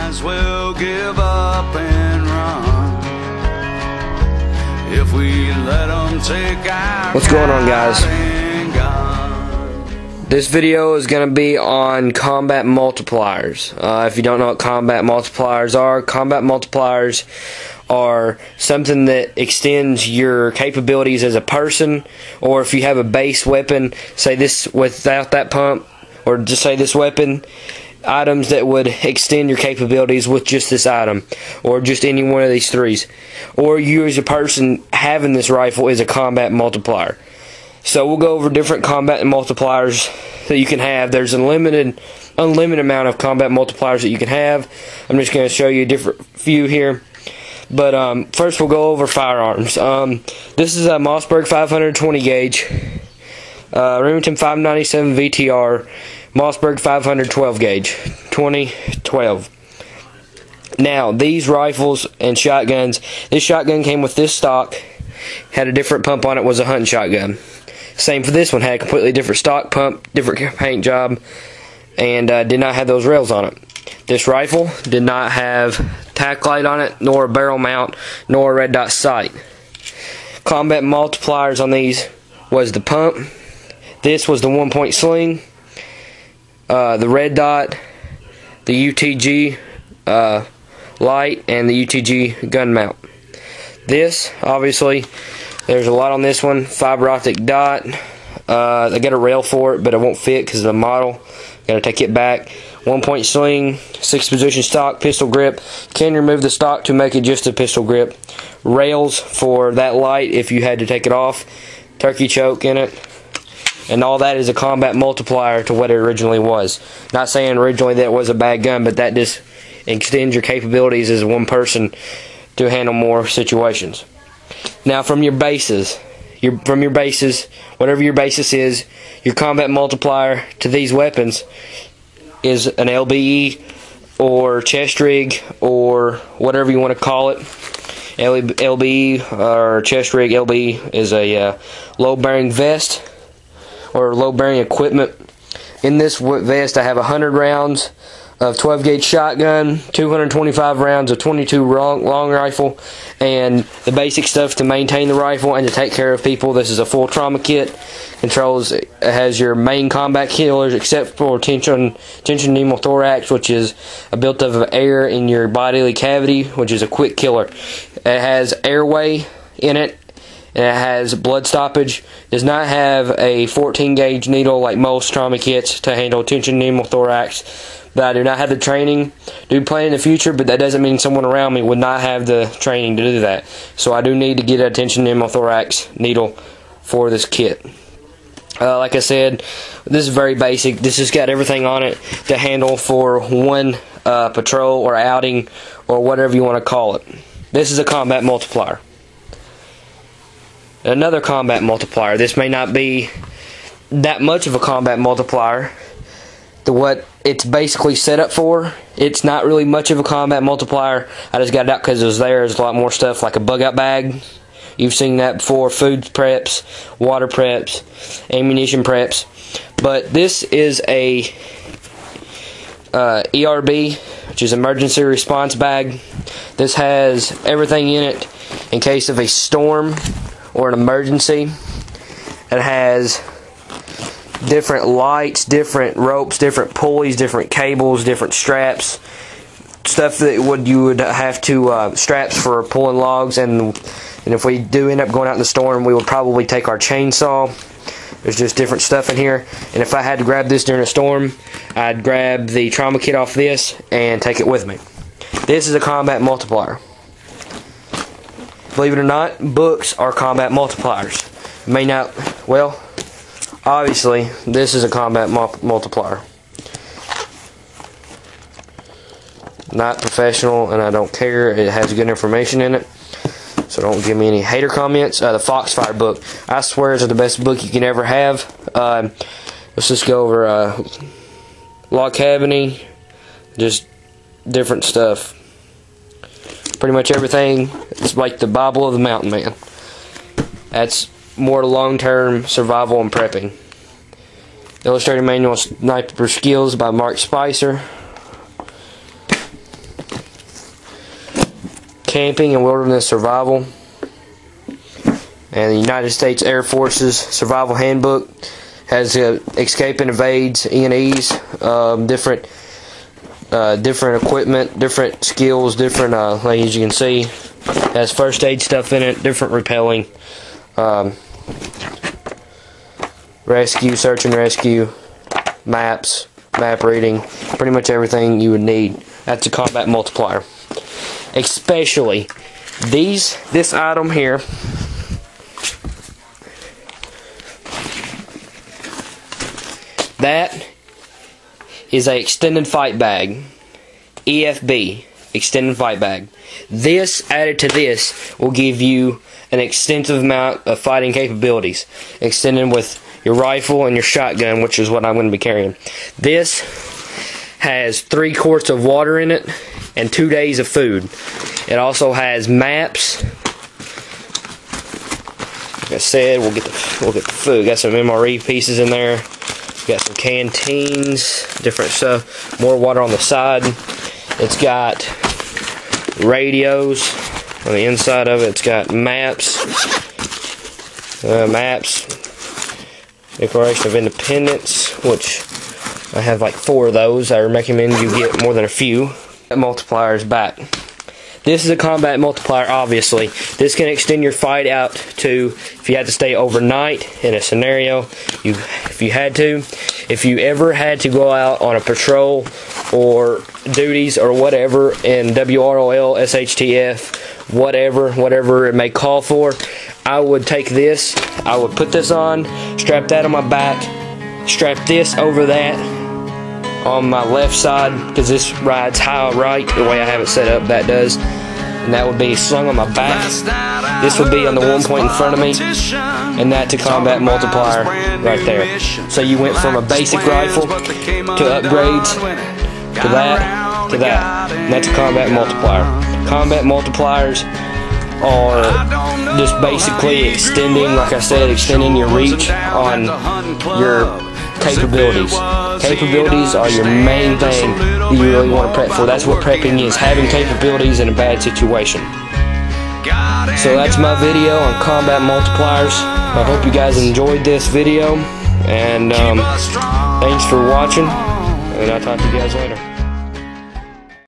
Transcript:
as well give up and run if we let them take our What's going on, guys? gun. This video is going to be on combat multipliers. If you don't know what combat multipliers are something that extends your capabilities as a person, or if you have a base weapon, say this without that pump, or just say this weapon, items that would extend your capabilities with just this item, or just any one of these threes, or you as a person having this rifle is a combat multiplier. So we'll go over different combat multipliers that you can have. There's an unlimited amount of combat multipliers that you can have. I'm just going to show you a different few here. But first we'll go over firearms. This is a Mossberg 520 gauge, Remington 597 VTR, Mossberg 512 gauge, 2012. Now, these rifles and shotguns, this shotgun came with this stock, had a different pump on it, was a hunting shotgun. Same for this one, had a completely different stock pump, different paint job, and did not have those rails on it. This rifle did not have tack light on it, nor a barrel mount, nor a red dot sight. Combat multipliers on these was the pump. This was the 1-point sling, the red dot, the UTG light, and the UTG gun mount. This, obviously, there's a lot on this one. Fiber optic dot. I got a rail for it, but it won't fit because of the model. Got to take it back. 1-point sling, 6-position stock, pistol grip. Can remove the stock to make it just a pistol grip. Rails for that light if you had to take it off. Turkey choke in it. And all that is a combat multiplier to what it originally was. Not saying originally that was a bad gun, but that just extends your capabilities as one person to handle more situations. Now, from your bases, whatever your basis is, your combat multiplier to these weapons is an LBE or chest rig or whatever you want to call it. LBE or chest rig. LBE is a low bearing vest or low bearing equipment. In this vest I have 100 rounds of 12 gauge shotgun, 225 rounds of 22 long rifle, and the basic stuff to maintain the rifle and to take care of people. This is a full trauma kit. Has your main combat killers except for tension pneumothorax, which is a built-up of air in your bodily cavity, which is a quick killer. It has airway in it, and it has blood stoppage. Does not have a 14 gauge needle like most trauma kits to handle tension pneumothorax. But I do not have the training. Do plan in the future, but that doesn't mean someone around me would not have the training to do that. So I do need to get a tension pneumothorax needle for this kit. Like I said, this is very basic. This has got everything on it to handle for one patrol or outing or whatever you want to call it. This is a combat multiplier. Another combat multiplier. This may not be that much of a combat multiplier. What it's basically set up for, it's not really much of a combat multiplier. I just got it out because it was there. There's a lot more stuff like a bug out bag. You've seen that before. Food preps, water preps, ammunition preps. But this is a ERB, which is emergency response bag. This has everything in it in case of a storm or an emergency. It has different lights, different ropes, different pulleys, different cables, different straps, stuff that you would have to straps for pulling logs, and if we do end up going out in the storm, we would probably take our chainsaw. There's just different stuff in here, and if I had to grab this during a storm, I'd grab the trauma kit off this and take it with me. This is a combat multiplier. Believe it or not, books are combat multipliers. May not, well, obviously, this is a combat multiplier. Not professional, and I don't care. It has good information in it, so don't give me any hater comments. The Foxfire book, I swear, is the best book you can ever have. Let's just go over log cabin, just different stuff. Pretty much everything. It's like the Bible of the mountain man. That's more long-term survival and prepping. Illustrated Manual Sniper Skills by Mark Spicer. camping and wilderness survival. And the United States Air Force's Survival Handbook has escape and evades, E&Es, different equipment, different skills, different, like as you can see, has first aid stuff in it, different repelling, rescue, search and rescue, maps, map reading, pretty much everything you would need. That's a combat multiplier. Especially this item here. That is a extended fight bag. EFB, extended fight bag. This, added to this, will give you an extensive amount of fighting capabilities. Extended with your rifle and your shotgun, which is what I'm going to be carrying. This has 3 quarts of water in it and 2 days of food. It also has maps. Like I said, we'll get the food. Got some MRE pieces in there. Got some canteens, different stuff. More water on the side. It's got radios on the inside of it. It's got maps. Declaration of Independence, which I have like 4 of those. I recommend you get more than a few. Multipliers back. This is a combat multiplier, obviously. This can extend your fight out to, if you had to stay overnight in a scenario, if you had to. If you ever had to go out on a patrol or duties or whatever in WROL, SHTF, whatever it may call for, I would take this, I would put this on, strap that on my back, strap this over that on my left side, because this rides high right, the way I have it set up, that does. And that would be slung on my back. This would be on the one point in front of me, and that's a combat multiplier right there. So you went from a basic rifle to upgrades to that to that, and that's a combat multiplier. Combat multipliers are just basically extending, like I said, extending your reach on your capabilities. Capabilities are your main thing that you really want to prep for. That's what prepping is, having capabilities in a bad situation. So that's my video on combat multipliers. I hope you guys enjoyed this video, and thanks for watching, and I'll talk to you guys later.